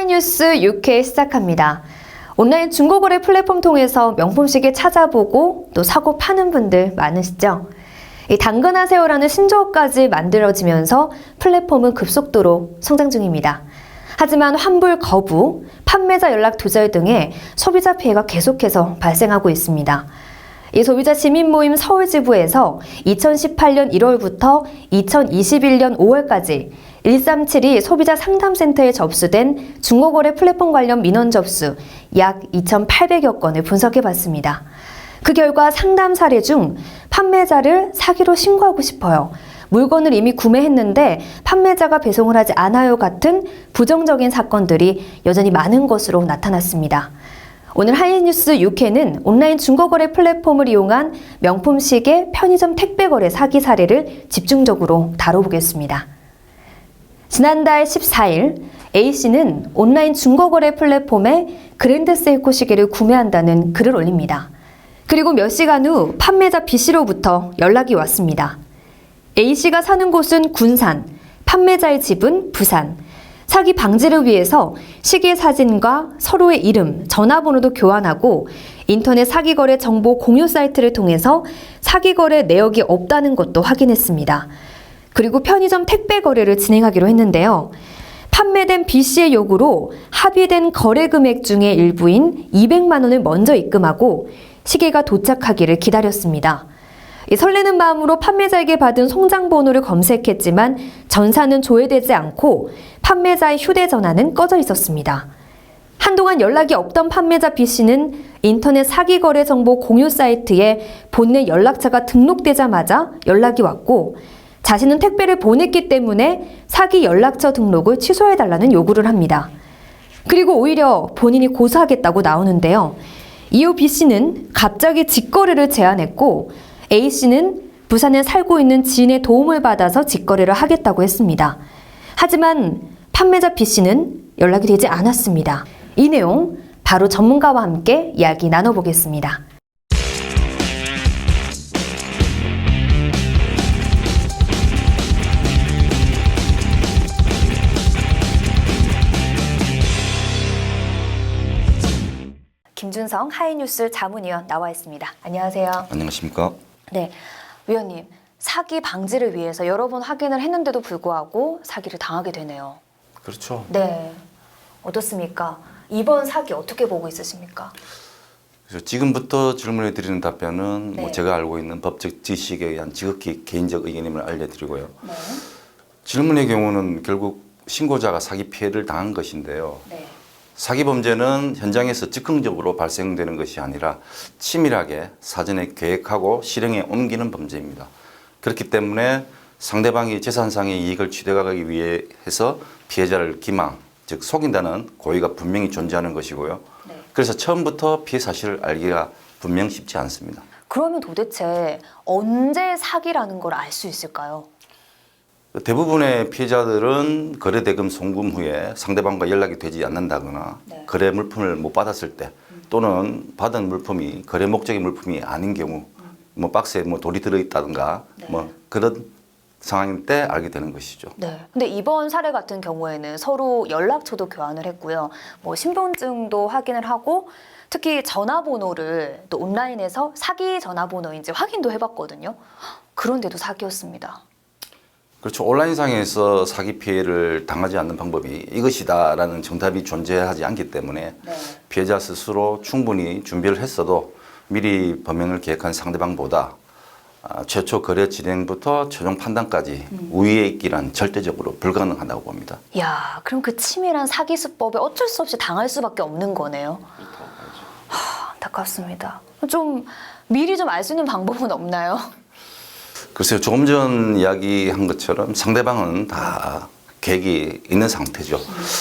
하이뉴스 6회 시작합니다. 온라인 중고거래 플랫폼 통해서 명품 시계 찾아보고 또 사고 파는 분들 많으시죠? 이 당근하세요라는 신조어까지 만들어지면서 플랫폼은 급속도로 성장 중입니다. 하지만 환불 거부, 판매자 연락 두절 등의 소비자 피해가 계속해서 발생하고 있습니다. 이 소비자 시민 모임 서울지부에서 2018년 1월부터 2021년 5월까지 137이 소비자 상담센터에 접수된 중고거래 플랫폼 관련 민원 접수 약 2,800여 건을 분석해봤습니다. 그 결과 상담 사례 중 판매자를 사기로 신고하고 싶어요, 물건을 이미 구매했는데 판매자가 배송을 하지 않아요 같은 부정적인 사건들이 여전히 많은 것으로 나타났습니다. 오늘 하이뉴스 6회는 온라인 중고거래 플랫폼을 이용한 명품 시계, 편의점 택배거래 사기 사례를 집중적으로 다뤄보겠습니다. 지난달 14일 A씨는 온라인 중고거래 플랫폼에 그랜드 세이코 시계를 구매한다는 글을 올립니다. 그리고 몇 시간 후 판매자 B씨로부터 연락이 왔습니다. A씨가 사는 곳은 군산, 판매자의 집은 부산. 사기 방지를 위해서 시계 사진과 서로의 이름, 전화번호도 교환하고 인터넷 사기거래 정보 공유 사이트를 통해서 사기거래 내역이 없다는 것도 확인했습니다. 그리고 편의점 택배 거래를 진행하기로 했는데요. 판매된 B씨의 요구로 합의된 거래 금액 중의 일부인 200만 원을 먼저 입금하고 시계가 도착하기를 기다렸습니다. 설레는 마음으로 판매자에게 받은 송장번호를 검색했지만 전사는 조회되지 않고 판매자의 휴대전화는 꺼져 있었습니다. 한동안 연락이 없던 판매자 B씨는 인터넷 사기거래 정보 공유 사이트에 본인의 연락처가 등록되자마자 연락이 왔고 자신은 택배를 보냈기 때문에 사기 연락처 등록을 취소해달라는 요구를 합니다. 그리고 오히려 본인이 고소하겠다고 나오는데요. 이후 B씨는 갑자기 직거래를 제안했고 A씨는 부산에 살고 있는 지인의 도움을 받아서 직거래를 하겠다고 했습니다. 하지만 판매자 B씨는 연락이 되지 않았습니다. 이 내용 바로 전문가와 함께 이야기 나눠보겠습니다. 김준성 하이뉴스 자문위원 나와 있습니다. 안녕하세요. 안녕하십니까? 네, 위원님, 사기 방지를 위해서 여러 번 확인을 했는데도 불구하고 사기를 당하게 되네요. 그렇죠. 네, 어떻습니까? 이번 사기 어떻게 보고 있으십니까? 그래서 지금부터 질문해 드리는 답변은 네. 제가 알고 있는 법적 지식에 의한 지극히 개인적 의견임을 알려드리고요. 네. 질문의 경우는 결국 신고자가 사기 피해를 당한 것인데요. 네. 사기 범죄는 현장에서 즉흥적으로 발생되는 것이 아니라 치밀하게 사전에 계획하고 실행에 옮기는 범죄입니다. 그렇기 때문에 상대방이 재산상의 이익을 취득하기 위해서 피해자를 기망, 즉 속인다는 고의가 분명히 존재하는 것이고요. 네. 그래서 처음부터 피해 사실을 알기가 분명 쉽지 않습니다. 그러면 도대체 언제 사기라는 걸 알 수 있을까요? 대부분의 피해자들은 거래 대금 송금 후에 상대방과 연락이 되지 않는다거나 네. 거래 물품을 못 받았을 때 또는 받은 물품이 거래 목적의 물품이 아닌 경우 뭐 박스에 뭐 돌이 들어있다든가 네. 뭐 그런 상황일 때 알게 되는 것이죠. 네. 근데 이번 사례 같은 경우에는 서로 연락처도 교환을 했고요. 뭐 신분증도 확인을 하고 특히 전화번호를 또 온라인에서 사기 전화번호인지 확인도 해봤거든요. 그런데도 사기였습니다. 그렇죠. 온라인상에서 사기 피해를 당하지 않는 방법이 이것이다라는 정답이 존재하지 않기 때문에 네. 피해자 스스로 충분히 준비를 했어도 미리 범행을 계획한 상대방보다 최초 거래 진행부터 최종 판단까지 우위에 있기란 절대적으로 불가능하다고 봅니다. 야, 그럼 그 치밀한 사기 수법에 어쩔 수 없이 당할 수밖에 없는 거네요. 안타깝습니다. 좀 미리 좀 알 수 있는 방법은 없나요? 글쎄요, 조금 전 이야기한 것처럼 상대방은 다 계획이 있는 상태죠.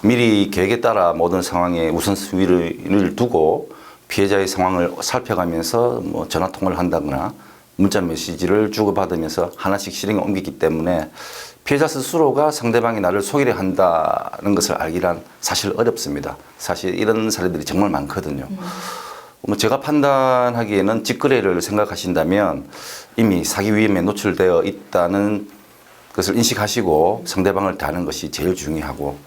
미리 계획에 따라 모든 상황에 우선순위를 두고 피해자의 상황을 살펴가면서 뭐 전화 통화를 한다거나 문자 메시지를 주고받으면서 하나씩 실행에 옮기기 때문에 피해자 스스로가 상대방이 나를 속이려 한다는 것을 알기란 사실 어렵습니다. 사실 이런 사례들이 정말 많거든요. 뭐 제가 판단하기에는 직거래를 생각하신다면 이미 사기 위험에 노출되어 있다는 그것을 인식하시고 상대방을 대하는 것이 제일 중요하고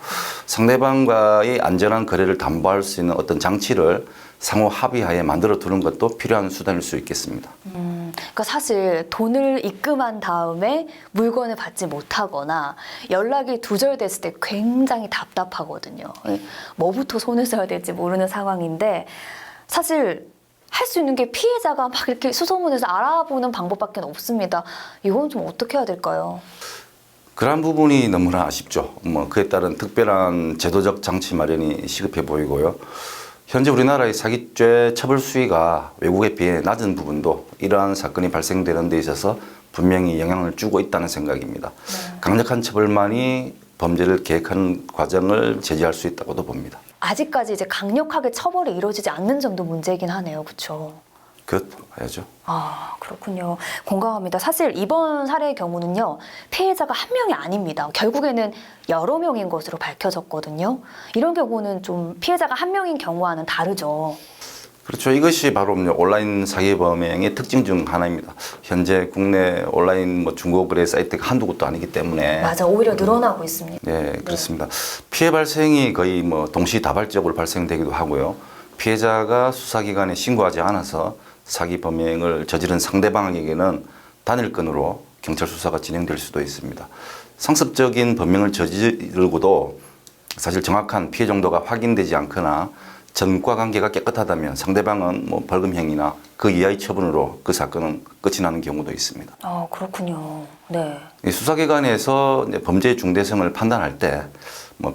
상대방과의 안전한 거래를 담보할 수 있는 어떤 장치를 상호 합의하에 만들어 두는 것도 필요한 수단일 수 있겠습니다. 그러니까 사실 돈을 입금한 다음에 물건을 받지 못하거나 연락이 두절됐을 때 굉장히 답답하거든요. 뭐부터 손을 써야 될지 모르는 상황인데 사실 할 수 있는 게 피해자가 막 이렇게 수소문해서 알아보는 방법밖에 없습니다. 이건 좀 어떻게 해야 될까요? 그러한 부분이 너무나 아쉽죠. 그에 따른 특별한 제도적 장치 마련이 시급해 보이고요. 현재 우리나라의 사기죄 처벌 수위가 외국에 비해 낮은 부분도 이러한 사건이 발생되는 데 있어서 분명히 영향을 주고 있다는 생각입니다. 강력한 처벌만이 범죄를 계획하는 과정을 제지할 수 있다고도 봅니다. 아직까지 이제 강력하게 처벌이 이루어지지 않는 점도 문제이긴 하네요. 그렇죠? 그것도 봐야죠. 아, 그렇군요. 공감합니다. 사실 이번 사례의 경우는요, 피해자가 한 명이 아닙니다. 결국에는 여러 명인 것으로 밝혀졌거든요. 이런 경우는 좀 피해자가 한 명인 경우와는 다르죠. 그렇죠. 이것이 바로 온라인 사기 범행의 특징 중 하나입니다. 현재 국내 온라인 중고 거래 사이트가 한두 곳도 아니기 때문에 맞아, 오히려 늘어나고 있습니다. 네, 그렇습니다. 피해 발생이 거의 동시다발적으로 발생되기도 하고요. 피해자가 수사기관에 신고하지 않아서 사기 범행을 저지른 상대방에게는 단일 건으로 경찰 수사가 진행될 수도 있습니다. 상습적인 범행을 저지르고도 사실 정확한 피해 정도가 확인되지 않거나 전과 관계가 깨끗하다면 상대방은 벌금형이나 그 이하의 처분으로 그 사건은 끝이 나는 경우도 있습니다. 아, 그렇군요. 네. 이 수사기관에서 이제 범죄의 중대성을 판단할 때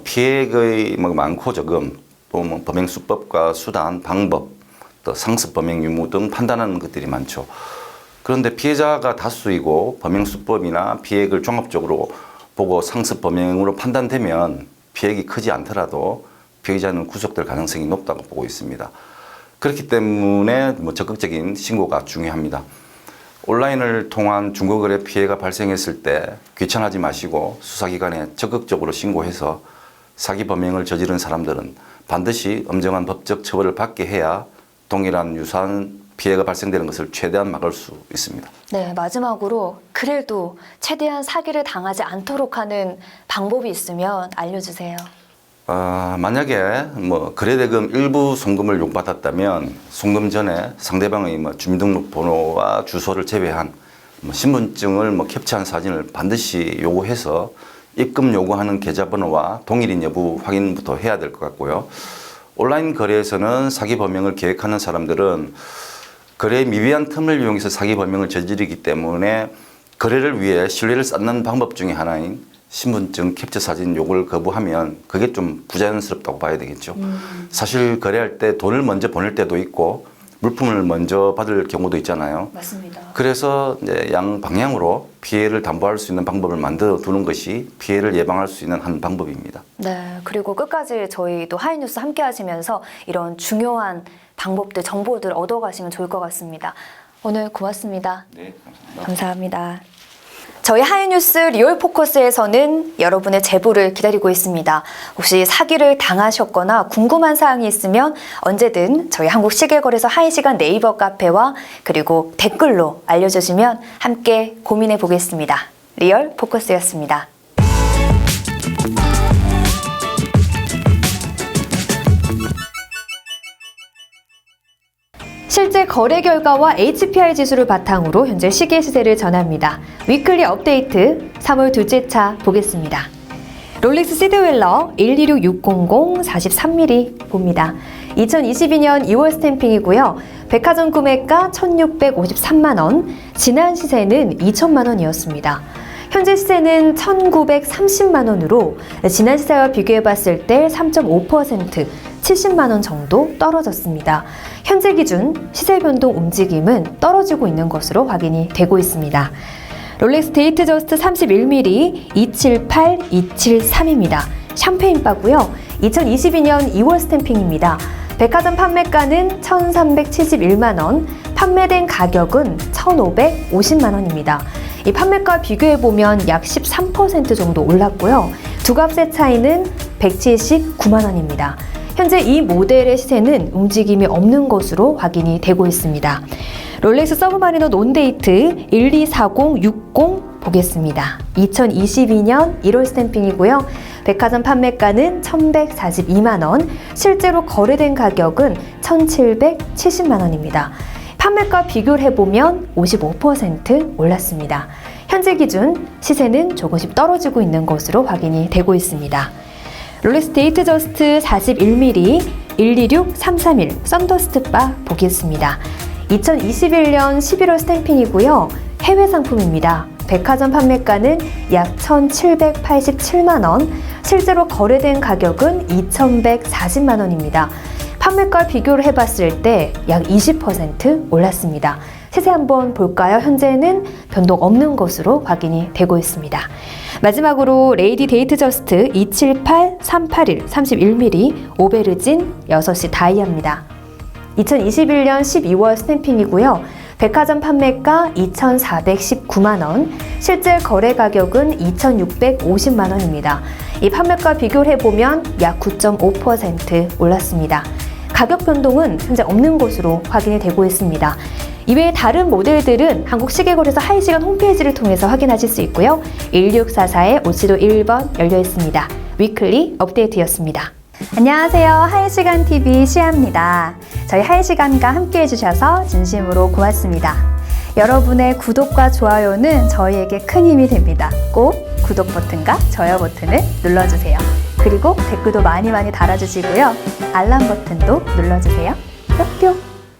피해의 많고 적음 또 범행 수법과 수단, 방법 또 상습 범행 유무 등 판단하는 것들이 많죠. 그런데 피해자가 다수이고 범행 수법이나 피해액을 종합적으로 보고 상습 범행으로 판단되면 피해액이 크지 않더라도 피해자는 구속될 가능성이 높다고 보고 있습니다. 그렇기 때문에 적극적인 신고가 중요합니다. 온라인을 통한 중고거래 피해가 발생했을 때 귀찮아하지 마시고 수사기관에 적극적으로 신고해서 사기 범행을 저지른 사람들은 반드시 엄정한 법적 처벌을 받게 해야 동일한 유사한 피해가 발생되는 것을 최대한 막을 수 있습니다. 네, 마지막으로 그래도 최대한 사기를 당하지 않도록 하는 방법이 있으면 알려주세요. 만약에 거래대금 일부 송금을 요구받았다면 송금 전에 상대방의 주민등록번호와 주소를 제외한 신분증을 캡처한 사진을 반드시 요구해서 입금 요구하는 계좌번호와 동일인 여부 확인부터 해야 될 것 같고요. 온라인 거래에서는 사기 범행을 계획하는 사람들은 거래의 미비한 틈을 이용해서 사기 범행을 저지르기 때문에 거래를 위해 신뢰를 쌓는 방법 중에 하나인 신분증 캡처 사진 요구를 거부하면 그게 좀 부자연스럽다고 봐야 되겠죠. 사실 거래할 때 돈을 먼저 보낼 때도 있고 물품을 먼저 받을 경우도 있잖아요. 맞습니다. 그래서 이제 양 방향으로 피해를 담보할 수 있는 방법을 만들어 두는 것이 피해를 예방할 수 있는 한 방법입니다. 네, 그리고 끝까지 저희도 하이뉴스 함께 하시면서 이런 중요한 방법들, 정보들 얻어가시면 좋을 것 같습니다. 오늘 고맙습니다. 네, 감사합니다. 감사합니다. 저희 하이뉴스 리얼포커스에서는 여러분의 제보를 기다리고 있습니다. 혹시 사기를 당하셨거나 궁금한 사항이 있으면 언제든 저희 한국시계거래소 하이시간 네이버 카페와 그리고 댓글로 알려주시면 함께 고민해 보겠습니다. 리얼포커스였습니다. 실제 거래 결과와 HPI 지수를 바탕으로 현재 시계 시세를 전합니다. 위클리 업데이트 3월 둘째 차 보겠습니다. 롤렉스 시드웰러 126600 43mm 봅니다. 2022년 2월 스탬핑이고요. 백화점 구매가 1,653만원, 지난 시세는 2천만원이었습니다. 현재 시세는 1,930만원으로 지난 시세와 비교해봤을 때 3.5%, 70만원 정도 떨어졌습니다. 현재 기준 시세 변동 움직임은 떨어지고 있는 것으로 확인이 되고 있습니다. 롤렉스 데이트 저스트 31mm 278, 273입니다. 샴페인 바고요. 2022년 2월 스탬핑입니다. 백화점 판매가는 1,371만원, 판매된 가격은 1,550만원입니다. 이 판매가 비교해보면 약 13% 정도 올랐고요. 두 값의 차이는 179만원입니다. 현재 이 모델의 시세는 움직임이 없는 것으로 확인이 되고 있습니다. 롤렉스 서브마리너 논데이트 124060 보겠습니다. 2022년 1월 스탬핑이고요. 백화점 판매가는 1,142만 원, 실제로 거래된 가격은 1,770만 원입니다. 판매가 비교를 해보면 55% 올랐습니다. 현재 기준 시세는 조금씩 떨어지고 있는 것으로 확인이 되고 있습니다. 롤렉스 데이트저스트 41mm 126331 썬더스트 바 보겠습니다. 2021년 11월 스탬핑이고요. 해외 상품입니다. 백화점 판매가는 약 1,787만 원, 실제로 거래된 가격은 2,140만 원입니다. 판매가 비교를 해봤을 때 약 20% 올랐습니다. 시세 한번 볼까요? 현재는 변동 없는 것으로 확인이 되고 있습니다. 마지막으로 레이디 데이트저스트 278381 31mm 오베르진 6시 다이아입니다. 2021년 12월 스탬핑이고요. 백화점 판매가 2,419만 원, 실제 거래 가격은 2,650만 원입니다. 이 판매가 비교를 해보면 약 9.5% 올랐습니다. 가격 변동은 현재 없는 것으로 확인이 되고 있습니다. 이외에 다른 모델들은 한국시계거래소 하이시간 홈페이지를 통해서 확인하실 수 있고요. 1644의 오시도 1번 열려 있습니다. 위클리 업데이트였습니다. 안녕하세요. 하이시간TV 시아입니다. 저희 하이시간과 함께 해주셔서 진심으로 고맙습니다. 여러분의 구독과 좋아요는 저희에게 큰 힘이 됩니다. 꼭 구독 버튼과 좋아요 버튼을 눌러주세요. 그리고 댓글도 많이 달아주시고요. 알람 버튼도 눌러주세요. 뿅뿅!